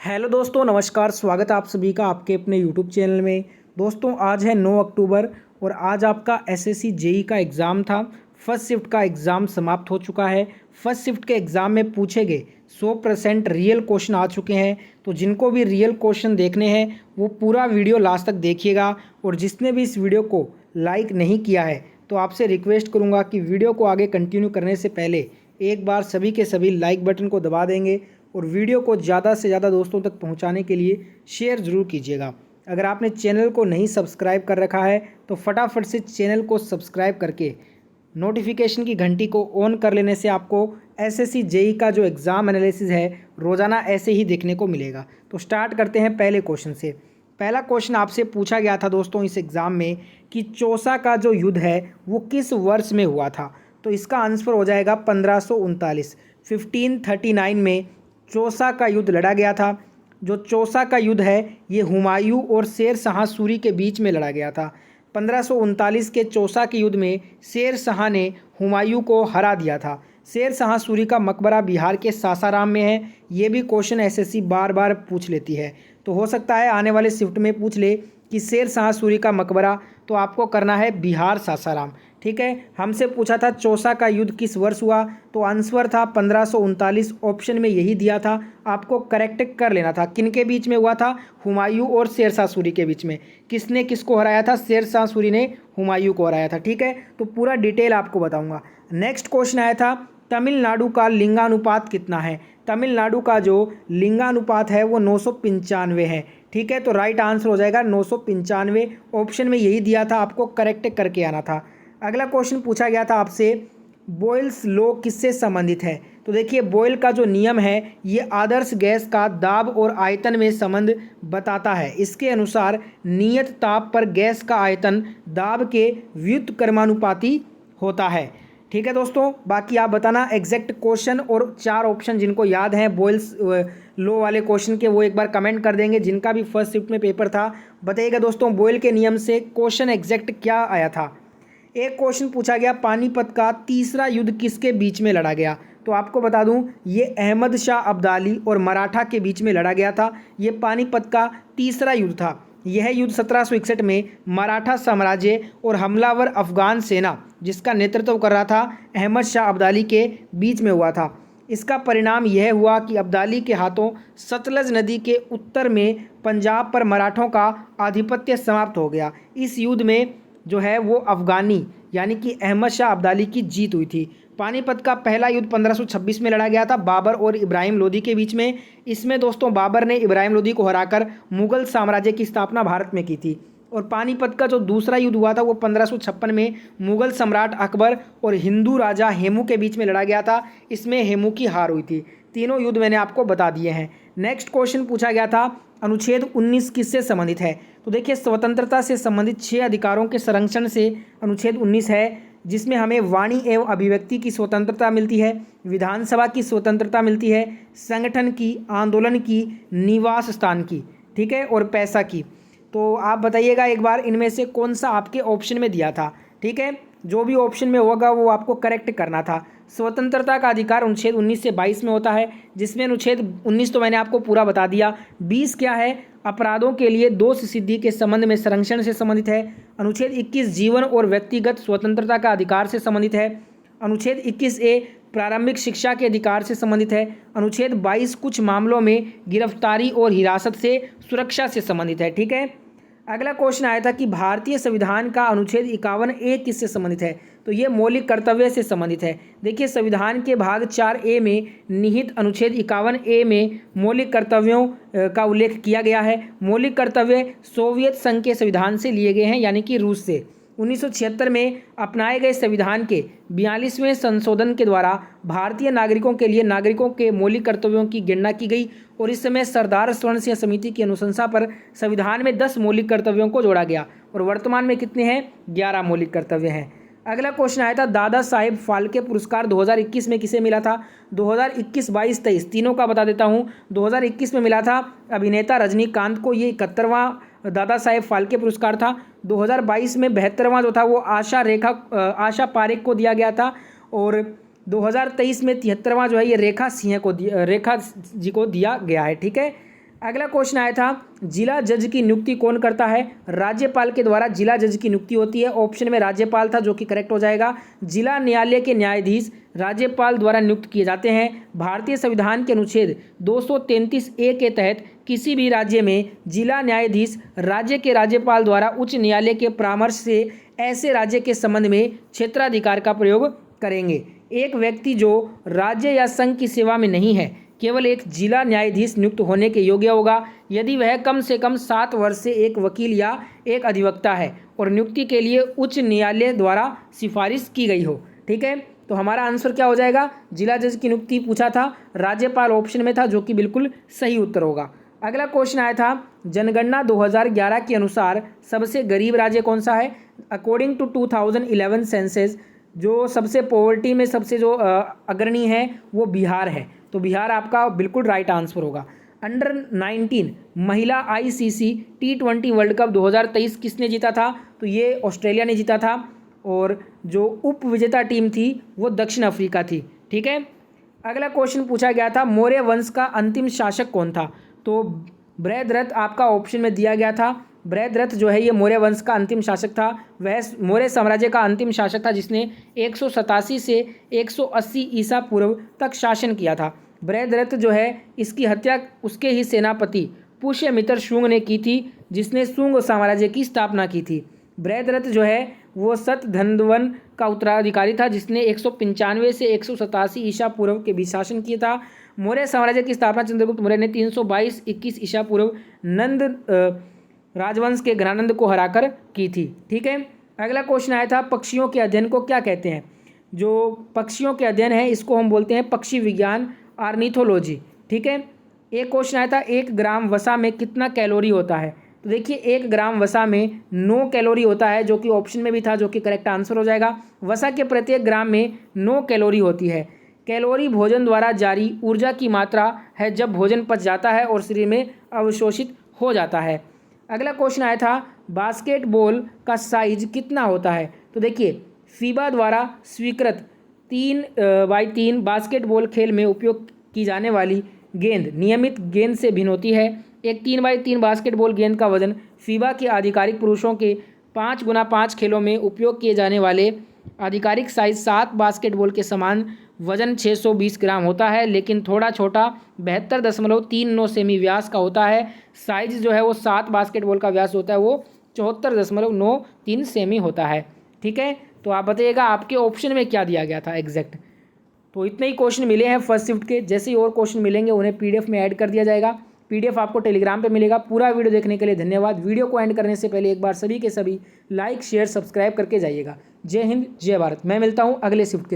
Hello दोस्तों, नमस्कार। स्वागत है आप सभी का आपके अपने यूट्यूब चैनल में। दोस्तों, आज है 9 अक्टूबर और आज आपका एसएससी जेई का एग्ज़ाम था। फर्स्ट शिफ्ट का एग्ज़ाम समाप्त हो चुका है। फर्स्ट शिफ्ट के एग्ज़ाम में पूछे गए 100% रियल क्वेश्चन आ चुके हैं। तो जिनको भी रियल क्वेश्चन देखने हैं वो पूरा वीडियो लास्ट तक देखिएगा। और जिसने भी इस वीडियो को लाइक नहीं किया है तो आपसे रिक्वेस्ट करूँगा कि वीडियो को आगे कंटिन्यू करने से पहले एक बार सभी के सभी लाइक बटन को दबा देंगे और वीडियो को ज़्यादा से ज़्यादा दोस्तों तक पहुंचाने के लिए शेयर ज़रूर कीजिएगा। अगर आपने चैनल को नहीं सब्सक्राइब कर रखा है तो फटाफट से चैनल को सब्सक्राइब करके नोटिफिकेशन की घंटी को ऑन कर लेने से आपको एसएससी जेई का जो एग्ज़ाम एनालिसिस है रोज़ाना ऐसे ही देखने को मिलेगा। तो स्टार्ट करते हैं पहले क्वेश्चन से। पहला क्वेश्चन आपसे पूछा गया था दोस्तों इस एग्ज़ाम में कि चौसा का जो युद्ध है वो किस वर्ष में हुआ था। तो इसका आंसर हो जाएगा 1539। 1539 में चौसा का युद्ध लड़ा गया था। जो चौसा का युद्ध है ये हुमायूं और शेर शाह सूरी के बीच में लड़ा गया था। 1539 के चौसा के युद्ध में शेर शाह ने हुमायूं को हरा दिया था। शेर शाह सूरी का मकबरा बिहार के सासाराम में है। ये भी क्वेश्चन एसएससी बार बार पूछ लेती है, तो हो सकता है आने वाले शिफ्ट में पूछ ले कि शेर शाह सूरी का मकबरा, तो आपको करना है बिहार सासाराम। ठीक है, हमसे पूछा था चौसा का युद्ध किस वर्ष हुआ, तो आंसर था 1539। ऑप्शन में यही दिया था, आपको करेक्ट कर लेना था। किन के बीच में हुआ था? हुमायूं और शेर शाह सूरी के बीच में। किसने किसको हराया था? शेर शाह सूरी ने हुमायूं को हराया था। ठीक है, तो पूरा डिटेल आपको बताऊंगा। नेक्स्ट क्वेश्चन आया था तमिलनाडु का लिंगानुपात कितना है। तमिलनाडु का जो लिंगानुपात है वो 995 है। ठीक है, तो राइट आंसर हो जाएगा 995। ऑप्शन में यही दिया था, आपको करेक्ट करके आना था। अगला क्वेश्चन पूछा गया था आपसे बॉयल्स लॉ किससे संबंधित है। तो देखिए, बॉयल का जो नियम है ये आदर्श गैस का दाब और आयतन में संबंध बताता है। इसके अनुसार नियत ताप पर गैस का आयतन दाब के व्युत्क्रमानुपाती होता है। ठीक है दोस्तों, बाकी आप बताना एग्जैक्ट क्वेश्चन और 4 ऑप्शन जिनको याद हैं बॉयल्स लॉ वाले क्वेश्चन के, वो एक बार कमेंट कर देंगे। जिनका भी फर्स्ट शिफ्ट में पेपर था बताइएगा दोस्तों बॉयल के नियम से क्वेश्चन एग्जैक्ट क्या आया था। एक क्वेश्चन पूछा गया पानीपत का तीसरा युद्ध किसके बीच में लड़ा गया। तो आपको बता दूं ये अहमद शाह अब्दाली और मराठा के बीच में लड़ा गया था। ये पानीपत का तीसरा युद्ध था। यह युद्ध 1761 में मराठा साम्राज्य और हमलावर अफगान सेना जिसका नेतृत्व कर रहा था अहमद शाह अब्दाली के बीच में हुआ था। इसका परिणाम यह हुआ कि अब्दाली के हाथों सतलज नदी के उत्तर में पंजाब पर मराठों का आधिपत्य समाप्त हो गया। इस युद्ध में जो है वो अफगानी यानी कि अहमद शाह अब्दाली की जीत हुई थी। पानीपत का पहला युद्ध 1526 में लड़ा गया था बाबर और इब्राहिम लोदी के बीच में। इसमें दोस्तों बाबर ने इब्राहिम लोदी को हराकर मुगल साम्राज्य की स्थापना भारत में की थी। और पानीपत का जो दूसरा युद्ध हुआ था वो 1556 में मुगल सम्राट अकबर और हिंदू राजा हेमू के बीच में लड़ा गया था। इसमें हेमू की हार हुई थी। तीनों युद्ध मैंने आपको बता दिए हैं। नेक्स्ट क्वेश्चन पूछा गया था अनुच्छेद 19 किससे संबंधित है। तो देखिए, स्वतंत्रता से संबंधित 6 अधिकारों के संरक्षण से अनुच्छेद 19 है, जिसमें हमें वाणी एवं अभिव्यक्ति की स्वतंत्रता मिलती है, विधानसभा की स्वतंत्रता मिलती है, संगठन की, आंदोलन की, निवास स्थान की, ठीक है, और पैसा की। तो आप बताइएगा एक बार इनमें से कौन सा आपके ऑप्शन में दिया था। ठीक है, जो भी ऑप्शन में होगा वो आपको करेक्ट करना था। स्वतंत्रता का अधिकार अनुच्छेद 19 से 22 में होता है, जिसमें अनुच्छेद 19 तो मैंने आपको पूरा बता दिया। 20 क्या है? अपराधों के लिए दोष सिद्धि के संबंध में संरक्षण से संबंधित है। अनुच्छेद 21 जीवन और व्यक्तिगत स्वतंत्रता का अधिकार से संबंधित है। अनुच्छेद 21A प्रारंभिक शिक्षा के अधिकार से संबंधित है। अनुच्छेद 22 कुछ मामलों में गिरफ्तारी और हिरासत से सुरक्षा से संबंधित है। ठीक है, अगला क्वेश्चन आया था कि भारतीय संविधान का अनुच्छेद 51A किससे संबंधित है। तो ये मौलिक कर्तव्य से संबंधित है। देखिए, संविधान के भाग 4A में निहित अनुच्छेद 51A में मौलिक कर्तव्यों का उल्लेख किया गया है। मौलिक कर्तव्य सोवियत संघ के संविधान से लिए गए हैं, यानी कि रूस से। 1976 में अपनाए गए संविधान के 42वें संशोधन के द्वारा भारतीय नागरिकों के लिए नागरिकों के मौलिक कर्तव्यों की गणना की गई और इस समय सरदार स्वर्ण सिंह समिति की अनुशंसा पर संविधान में 10 मौलिक कर्तव्यों को जोड़ा गया और वर्तमान में कितने हैं? 11 मौलिक कर्तव्य हैं। अगला क्वेश्चन आया था दादा साहेब फाल्के पुरस्कार 2021 में किसे मिला था। 2021, 22, 23 तीनों का बता देता हूँ। 2021 में मिला था अभिनेता रजनीकांत को, ये 71वां दादा साहेब फाल्के पुरस्कार था। 2022 में 72वां जो था वो आशा पारेख को दिया गया था और 2023 में 73वां जो है ये रेखा जी को दिया गया है। ठीक है, अगला क्वेश्चन आया था, जिला जज की नियुक्ति कौन करता है? राज्यपाल के द्वारा जिला जज की नियुक्ति होती है। ऑप्शन में राज्यपाल था जो कि करेक्ट हो जाएगा। जिला न्यायालय के न्यायाधीश राज्यपाल द्वारा नियुक्त किए जाते हैं। भारतीय संविधान के अनुच्छेद 233A के तहत किसी भी राज्य में जिला न्यायाधीश राज्य के राज्यपाल द्वारा उच्च न्यायालय के परामर्श से ऐसे राज्य के संबंध में क्षेत्राधिकार का प्रयोग करेंगे। एक व्यक्ति जो राज्य या संघ की सेवा में नहीं है केवल एक जिला न्यायाधीश नियुक्त होने के योग्य होगा यदि वह कम से कम 7 वर्ष से एक वकील या एक अधिवक्ता है और नियुक्ति के लिए उच्च न्यायालय द्वारा सिफारिश की गई हो। ठीक है, तो हमारा आंसर क्या हो जाएगा? जिला जज की नियुक्ति पूछा था, राज्यपाल ऑप्शन में था जो कि बिल्कुल सही उत्तर होगा। अगला क्वेश्चन आया था, जनगणना 2011 के अनुसार सबसे गरीब राज्य कौन सा है? अकॉर्डिंग टू 2011 सेंसस जो सबसे पॉवर्टी में सबसे जो अग्रणी है वो बिहार है। तो बिहार आपका बिल्कुल राइट आंसर होगा। अंडर 19 महिला ICC T20 वर्ल्ड कप 2023 किसने जीता था? तो ये ऑस्ट्रेलिया ने जीता था और जो उप विजेता टीम थी वो दक्षिण अफ्रीका थी। ठीक है, अगला क्वेश्चन पूछा गया था, मौर्य वंश का अंतिम शासक कौन था? तो बृहद्रथ आपका ऑप्शन में दिया गया था। बृहद्रथ जो है ये मौर्य वंश का अंतिम शासक था। वह मौर्य साम्राज्य का अंतिम शासक था जिसने 187 से 180 ईसा पूर्व तक शासन किया था। बृहद्रथ जो है इसकी हत्या उसके ही सेनापति पुष्यमित्र शुंग ने की थी जिसने शुंग साम्राज्य की स्थापना की थी। बृहद्रथ जो है वो सतधन्वन का उत्तराधिकारी था जिसने 195 से 187 ईसा पूर्व के बीच शासन किया था। मौर्य साम्राज्य की स्थापना चंद्रगुप्त मौर्य ने 322-21 ईसा पूर्व नंद राजवंश के घनानंद को हराकर की थी। ठीक है, अगला क्वेश्चन आया था, पक्षियों के अध्ययन को क्या कहते हैं? जो पक्षियों के अध्ययन है इसको हम बोलते हैं पक्षी विज्ञान, ऑर्निथोलॉजी। ठीक है, एक क्वेश्चन आया था, 1 ग्राम वसा में कितना कैलोरी होता है? तो देखिए 1 ग्राम वसा में 9 कैलोरी होता है जो कि ऑप्शन में भी था जो कि करेक्ट आंसर हो जाएगा। वसा के प्रत्येक ग्राम में 9 कैलोरी होती है। कैलोरी भोजन द्वारा जारी ऊर्जा की मात्रा है जब भोजन पच जाता है और शरीर में अवशोषित हो जाता है। अगला क्वेश्चन आया था, बास्केटबॉल का साइज कितना होता है? तो देखिए फीबा द्वारा स्वीकृत 3x3 बास्केटबॉल खेल में उपयोग की जाने वाली गेंद नियमित गेंद से भिन्न होती है। एक 3x3 बास्केटबॉल गेंद का वजन फीबा के आधिकारिक पुरुषों के 5x5 खेलों में उपयोग किए जाने वाले आधिकारिक साइज 7 बास्केटबॉल के समान वजन 620 ग्राम होता है, लेकिन थोड़ा छोटा 72.39 सेमी व्यास का होता है। साइज जो है वो 7 बास्केटबॉल का व्यास होता है वो 74.93 सेमी होता है। ठीक है, तो आप बताइएगा आपके ऑप्शन में क्या दिया गया था एग्जैक्ट। तो इतने ही क्वेश्चन मिले हैं फर्स्ट शिफ्ट के। जैसे ही और क्वेश्चन मिलेंगे उन्हें PDF में ऐड कर दिया जाएगा। PDF आपको टेलीग्राम पे मिलेगा। पूरा वीडियो देखने के लिए धन्यवाद। वीडियो को एंड करने से पहले एक बार सभी के सभी लाइक शेयर सब्सक्राइब करके जाइएगा। जय हिंद, जय भारत। मैं मिलता हूँ अगले शिफ्ट के साथ।